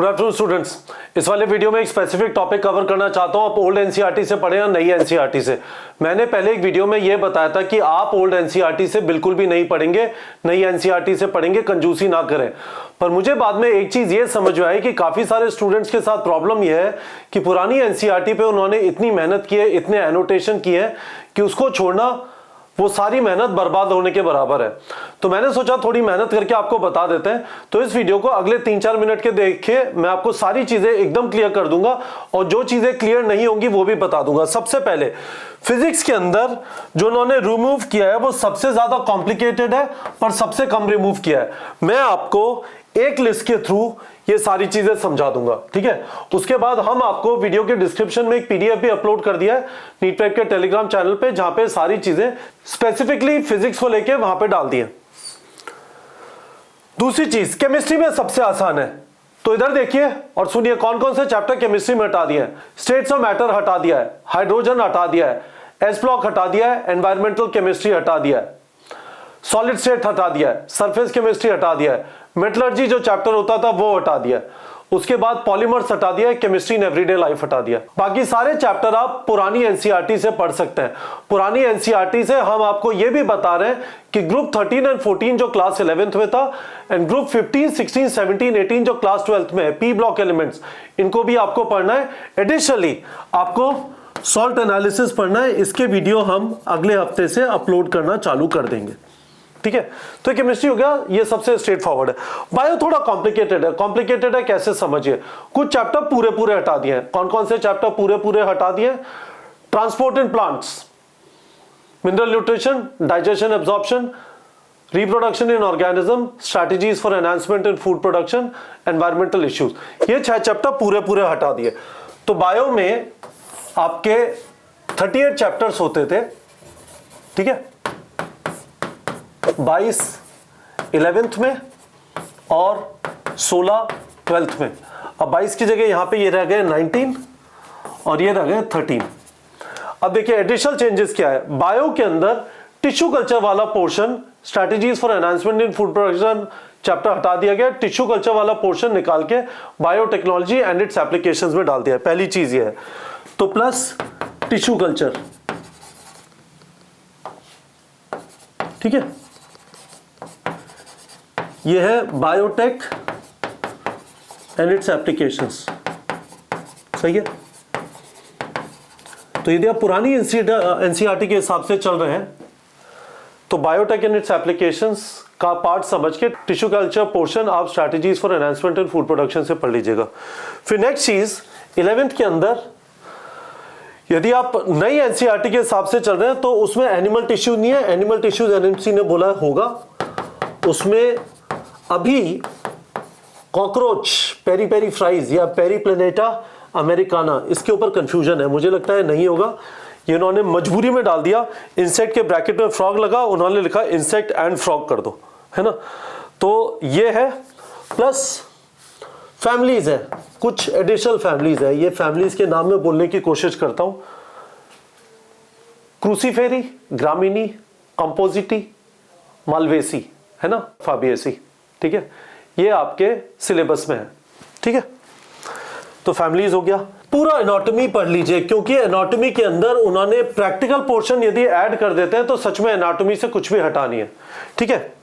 Good afternoon students. इस वाले video में एक स्पेसिफिक टॉपिक कवर करना चाहता हूं। आप ओल्ड एनसीईआरटी से पढ़े या नई एनसीईआरटी से। मैंने पहले एक वीडियो में यह बताया था कि आप ओल्ड एनसीईआरटी से बिल्कुल भी नहीं पढ़ेंगे, नई एनसीईआरटी से पढ़ेंगे, कंजूसी ना करें। पर मुझे बाद में एक चीज ये समझ में आई कि काफी सारे स्टूडेंट्स के साथ प्रॉब्लम यह है कि पुरानी एनसीईआरटी पे उन्होंने इतनी मेहनत की है, इतने एनोटेशन किए हैं कि उसको छोड़ना वो सारी मेहनत बर्बाद होने के बराबर है। तो मैंने सोचा थोड़ी मेहनत करके आपको बता देते हैं। तो इस वीडियो को अगले 3-4 मिनट के देखिए, मैं आपको सारी चीजें एकदम क्लियर कर दूंगा और जो चीजें क्लियर नहीं होंगी वो भी बता दूंगा। सबसे पहले फिजिक्स के अंदर जो उन्होंने रिमूव किया है वो सबसे ज्यादा कॉम्प्लिकेटेड है पर सबसे कम रिमूव किया है। मैं आपको एक लिस्ट के थ्रू ये सारी चीजें समझा दूंगा, ठीक है। उसके बाद हम आपको वीडियो के डिस्क्रिप्शन में एक पीडीएफ भी अपलोड कर दिया है नीट प्रैप के टेलीग्राम चैनल पे, जहां पे सारी चीजें स्पेसिफिकली फिजिक्स को लेके वहां पे डाल दी है। दूसरी चीज, केमिस्ट्री में सबसे आसान है। तो इधर देखिए और सुनिए कौन कौन से चैप्टर केमिस्ट्री में हटा दिए हैं। स्टेट्स ऑफ मैटर हटा दिया है, हाइड्रोजन हटा दिया है, एस ब्लॉक हटा दिया है, एनवायरमेंटल केमिस्ट्री हटा दिया है, सॉलिड स्टेट हटा दिया है, सरफेस केमिस्ट्री हटा दिया है, मेटलर्जी जो चैप्टर होता था वो हटा दिया, उसके बाद पॉलीमर्स हटा दिया, केमिस्ट्री इन एवरीडे लाइफ हटा दिया। बाकी सारे चैप्टर आप पुरानी एनसीईआरटी से पढ़ सकते हैं। पुरानी एनसीईआरटी से हम आपको यह भी बता रहे हैं कि ग्रुप 13 और 14 जो क्लास 11th में था एंड ग्रुप 15, 16, 17, 18 जो क्लास 12th में है, पी ब्लॉक एलिमेंट्स, इनको भी आपको पढ़ना है। एडिशनली आपको सॉल्ट एनालिसिस पढ़ना है। इसके वीडियो हम अगले हफ्ते से अपलोड करना चालू कर देंगे, ठीक है। तो केमिस्ट्री हो गया, ये सबसे स्ट्रेट फॉरवर्ड है। बायो थोड़ा कॉम्प्लिकेटेड है। कॉम्प्लिकेटेड है कैसे समझिए। कुछ चैप्टर पूरे हटा दिए हैं। कौन कौन से चैप्टर पूरे हटा दिए? Transport in plants, mineral nutrition, digestion absorption, reproduction in organism, strategies for enhancement in food production, environmental issues, ये 6 चैप्टर पूरे हटा दिए। तो बायो में आपके 38 चैप्टर्स होते थे, ठीक है। 22 11th में और 16 12th में। अब 22 की जगह यहां पे ये रह गए 19 और ये रह गए 13। अब देखिए एडिशनल चेंजेस क्या है। बायो के अंदर टिश्यू कल्चर वाला portion, strategies for enhancement in food production chapter हटा दिया गया। टिश्यू कल्चर वाला पोर्शन निकाल के बायोटेक्नोलॉजी एंड इट्स एप्लीकेशंस में डाल दिया है। पहली चीज ये है। तो प्लस टिश्यू कल्चर, ठीक है। ये है बायोटेक एंड इट्स एप्लीकेशंस, सही है। तो यदि आप पुरानी एनसीईआरटी के हिसाब से चल रहे हैं तो बायोटेक एंड इट्स एप्लीकेशंस का पार्ट समझ के टिश्यू कल्चर पोर्शन आप strategies for enhancement in food production से पढ़ लीजिएगा। फिर नेक्स्ट चीज 11th के अंदर यदि आप नई एनसीईआरटी के हिसाब से चल रहे हैं तो उसमें एनिमल टिश्यू नहीं है। एनिमल टिश्यूज एनएमसी ने बोला होगा। उसमें अभी कॉकरोच, पेरी फ्राइज या पेरीप्लेनेटा अमेरिकाना, इसके ऊपर कंफ्यूजन है। मुझे लगता है नहीं होगा, ये उन्होंने मजबूरी में डाल दिया। इंसेक्ट के ब्रैकेट में फ्रॉग लगा, उन्होंने लिखा इंसेक्ट एंड फ्रॉग कर दो, है ना। तो ये है। प्लस फैमिलीज है, कुछ एडिशनल फैमिलीज है। ये फैमिलीज के नाम में बोलने की कोशिश करता हूं। क्रूसीफेरी, ग्रामिनी, कंपोजिटी, मालवेसी, है ना, फाबिएसी, ठीक है। ये आपके सिलेबस में है, ठीक है। तो फैमिलीज हो गया। पूरा एनाटॉमी पढ़ लीजिए क्योंकि एनाटॉमी के अंदर उन्होंने प्रैक्टिकल पोर्शन यदि ऐड कर देते हैं तो सच में एनाटॉमी से कुछ भी हटा नहीं है, ठीक है।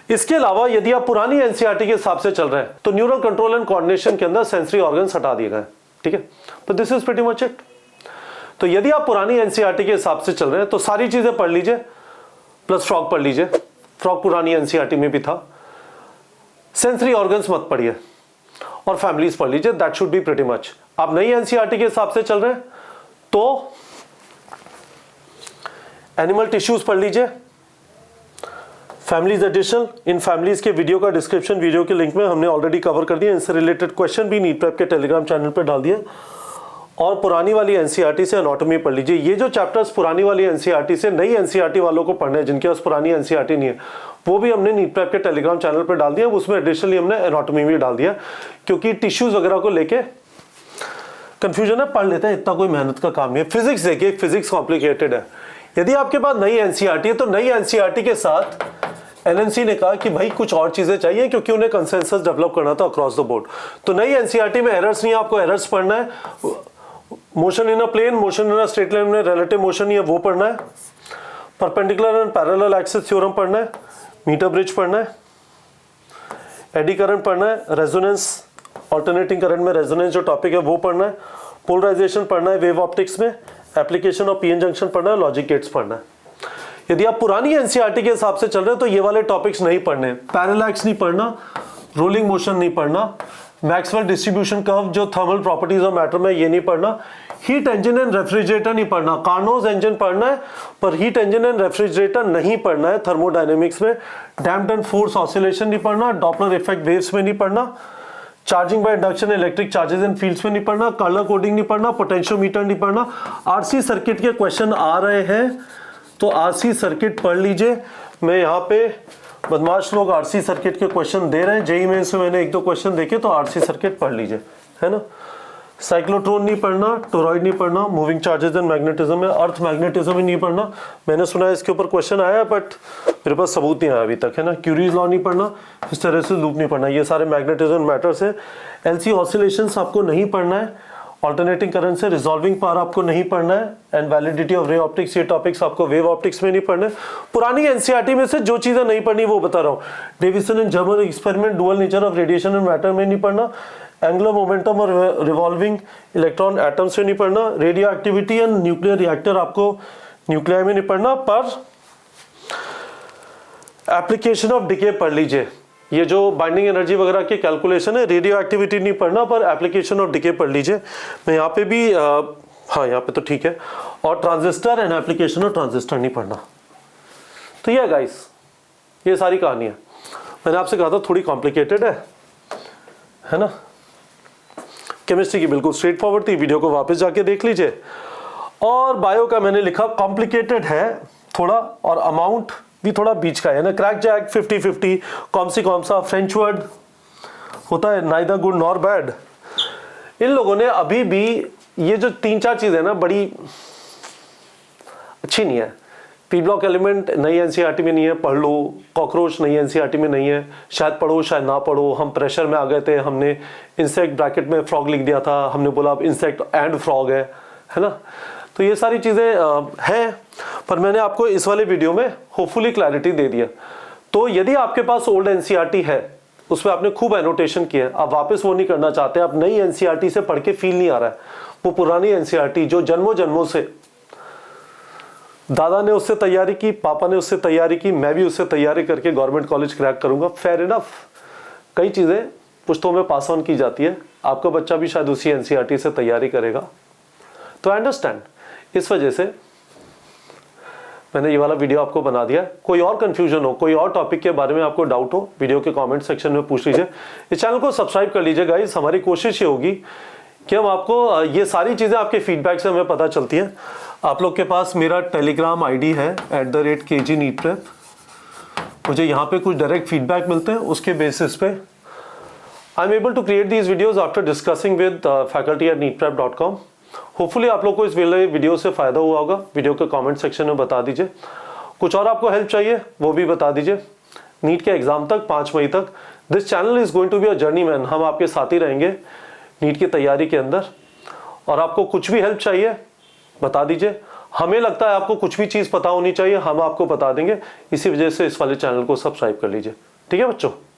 इसके अलावा यदि आप पुरानी एनसीईआरटी के हिसाब से चल रहे हैं तो न्यूरल कंट्रोल एंड कोऑर्डिनेशन के अंदर सेंसरी ऑर्गन्स हटा दिए गए, ठीक है। तो this is pretty much it. तो यदि आप पुरानी एनसीईआरटी के हिसाब से चल रहे हैं तो सारी चीजें पढ़ लीजिए, प्लस फ्रॉग पढ़ लीजिए। फ्रॉग पुरानी एनसीईआरटी में भी था। सेंसरी ऑर्गन्स मत पढ़िए और फैमिलीज पढ़ लीजिए। That should be pretty much. आप नई एनसीईआरटी के हिसाब से चल रहे हैं तो एनिमल टिश्यूज पढ़ लीजिए, फैमिलीज एडिशनल। इन फैमिलीज के वीडियो का डिस्क्रिप्शन वीडियो के लिंक में हमने ऑलरेडी कवर कर दिया। इनसे रिलेटेड क्वेश्चन भी नीट प्रैप के टेलीग्राम चैनल पर डाल दिए। और पुरानी वाली एनसीईआरटी से एनाटॉमी पढ़ लीजिए। ये जो चैप्टर्स पुरानी वाली एनसीईआरटी से नई एनसीईआरटी वालों को पढ़ने हैं, जिनके पास पुरानी एनसीईआरटी नहीं है, वो भी हमने नीट प्रैप के टेलीग्राम चैनल पर डाल दिया। उसमें एडिशनली हमने एनाटॉमी भी डाल दिया क्योंकि टिश्यूज वगैरह को लेके कंफ्यूजन है। पढ़ लेते हैं, इतना कोई मेहनत का काम नहीं है। फिजिक्स देखिए, फिजिक्स कॉम्प्लिकेटेड है। यदि आपके पास नई एनसीईआरटी है तो नई एनसीईआरटी के साथ एनएनसी ने कहा कि भाई कुछ और चीजें चाहिए क्योंकि उन्हें कंसेंसस डेवलप करना था अक्रॉस द बोर्ड। तो नई एनसीईआरटी में एरर्स नहीं है, आपको एरर्स पढ़ना है। Motion in a plane, motion in a straight line में रिलेटिव मोशन नहीं है वो पढ़ना है। Perpendicular and parallel axis theorem पढ़ना है। मीटर ब्रिज पढ़ना है। एडी करंट पढ़ना है। रेजोनेंस, ऑल्टरनेटिंग करंट में रेजोनेंस जो टॉपिक है वो पढ़ना है। पोलराइजेशन पढ़ना है वेव ऑप्टिक्स में। एप्लीकेशन ऑफ पीएन जंक्शन पढ़ना है। लॉजिक गेट्स पढ़ना है। यदि आप पुरानी एनसीईआरटी के हिसाब से चल रहे हैं तो ये वाले टॉपिक्स नहीं पढ़ने। पैरेलैक्स नहीं पढ़ना, रोलिंग मोशन नहीं पढ़ना, मैक्सवेल डिस्ट्रीब्यूशन कर्व जो थर्मल प्रॉपर्टीज ऑफ मैटर में ये नहीं पढ़ना, हीट इंजन एंड रेफ्रिजरेटर नहीं पढ़ना। कार्नोज इंजन पढ़ना है पर हीट इंजन एंड रेफ्रिजरेटर नहीं पढ़ना है थर्मोडायनेमिक्स में। डैम्प्ड एंड फोर्स ऑसिलेशन नहीं पढ़ना। डॉपलर इफेक्ट वेव्स में नहीं पढ़ना। Charging by induction electric charges and fields में नहीं पढ़ना। कलर कोडिंग नहीं पढ़ना। पोटेंशियोमीटर नहीं पढ़ना। आरसी सर्किट के क्वेश्चन आ रहे हैं तो आरसी सर्किट पढ़ लीजिए। मैं यहाँ पे बदमाश लोग आरसी सर्किट के क्वेश्चन दे रहे हैं। जेईई में से मैंने एक दो क्वेश्चन देखे तो आरसी सर्किट पढ़ लीजिए, है ना। साइक्लोट्रॉन नहीं पढ़ना। टोरॉइड नहीं पढ़ना। मूविंग चार्जेस एंड मैग्नेटिज्म में अर्थ मैग्नेटिज्म ही नहीं पढ़ना। मैंने सुना है इसके ऊपर क्वेश्चन आया बट मेरे पास सबूत नहीं आया अभी तक, है ना। क्यूरीज लॉ नहीं पढ़ना। हिस्टेरेसिस लूप नहीं पढ़ना। ये सारे मैग्नेटिज्म मैटर्स है। एलसी ऑसिलेशंस आपको नहीं पढ़ना है। ऑल्टरनेटिंग करंट से रिजॉल्विंग पावर आपको नहीं पढ़ना है। And validity of ray optics, ये टॉपिक्स आपको वेव ऑप्टिक्स में नहीं पढ़ने। पुरानी एनसीईआरटी में से जो चीजें नहीं पढ़नी वो बता रहा हूँ। Davisson and Germer experiment, dual nature of radiation and matter में नहीं पढ़ना। एंगुलर मोमेंटम और रिवॉल्विंग इलेक्ट्रॉन एटम्स में नहीं पढ़ना। Radioactivity and nuclear reactor आपको न्यूक्लियर में नहीं पढ़ना। पर एप्लीकेशन ऑफ डिके पढ़ लीजिए। ये जो बाइंडिंग एनर्जी वगैरह की कैलकुलेशन है, रेडियो एक्टिविटी नहीं पढ़ना पर एप्लीकेशन ऑफ डिके पढ़ लीजिए। मैं यहाँ पे भी हाँ यहाँ पे तो ठीक है। और transistor and application of transistor नहीं पढ़ना। तो ये गाइस, ये सारी कहानी है। मैंने आपसे कहा था थोड़ी कॉम्प्लिकेटेड है ना। केमिस्ट्री की बिल्कुल स्ट्रेट फॉरवर्ड थी, वीडियो को वापस जाके देख लीजिए। और बायो का मैंने लिखा कॉम्प्लिकेटेड है थोड़ा और अमाउंट भी थोड़ा बीच का है ना। क्रैक जैक 50-50, कौन सा फ्रेंच वर्ड होता है नाइदर गुड नॉर बैड। इन लोगों ने अभी भी ये जो 3-4 चीजें ना बड़ी अच्छी नहीं है। पी ब्लॉक एलिमेंट नई एनसीईआरटी में नहीं है, पढ़ लो। कॉकरोच नई एनसीईआरटी में नहीं है, शायद पढ़ो शायद ना पढ़ो। हम प्रेशर में आ गए थे, हमने इंसेक्ट ब्रैकेट में फ्रॉग लिख दिया था, हमने बोला अब इंसेक्ट एंड फ्रॉग है ना। तो ये सारी चीजें हैं पर मैंने आपको इस वाले वीडियो में होपफुली क्लैरिटी दे दिया। तो यदि आपके पास ओल्ड एनसीईआरटी है, उसमें आपने खूब एनोटेशन किया है, आप वापस वो नहीं करना चाहते, आप नई एनसीईआरटी से पढ़ के फील नहीं आ रहा है, वो पुरानी एनसीईआरटी जो जन्मों जन्मों से दादा ने उससे तैयारी की, पापा ने उससे तैयारी की, मैं भी उससे तैयारी करके गवर्नमेंट कॉलेज क्रैक करूंगा, फेयर इनफ। कई चीजें पुश्तों में पास ऑन की जाती है, आपका बच्चा भी शायद उसी एनसीईआरटी से तैयारी करेगा। तो अंडरस्टैंड, इस वजह से मैंने ये वाला वीडियो आपको बना दिया। कोई और कंफ्यूजन हो, कोई और टॉपिक के बारे में आपको डाउट हो, वीडियो के कमेंट सेक्शन में पूछ लीजिए। इस चैनल को सब्सक्राइब कर लीजिए गाइस। हमारी कोशिश ये होगी कि हम आपको ये सारी चीज़ें आपके फीडबैक से हमें पता चलती हैं। आप लोग के पास मेरा टेलीग्राम आईडी है @kg नीट प्रेप। मुझे यहाँ पे कुछ डायरेक्ट फीडबैक मिलते हैं, उसके बेसिस पे I am able to create these videos after discussing with faculty@neetprep.com। Hopefully आप लोग को इस वीडियो से फायदा हुआ होगा। वीडियो के कमेंट सेक्शन में बता दीजिए। कुछ और आपको हेल्प चाहिए वो भी बता दीजिए। नीट के एग्जाम तक 5 मई तक this channel is going to be a journey man. हम आपके साथ ही रहेंगे नीट की तैयारी के अंदर। और आपको कुछ भी हेल्प चाहिए बता दीजिए। हमें लगता है आपको कुछ भी चीज़ पता होनी चाहिए, हम आपको बता देंगे। इसी वजह से इस वाले चैनल को सब्सक्राइब कर लीजिए। ठीक है बच्चों।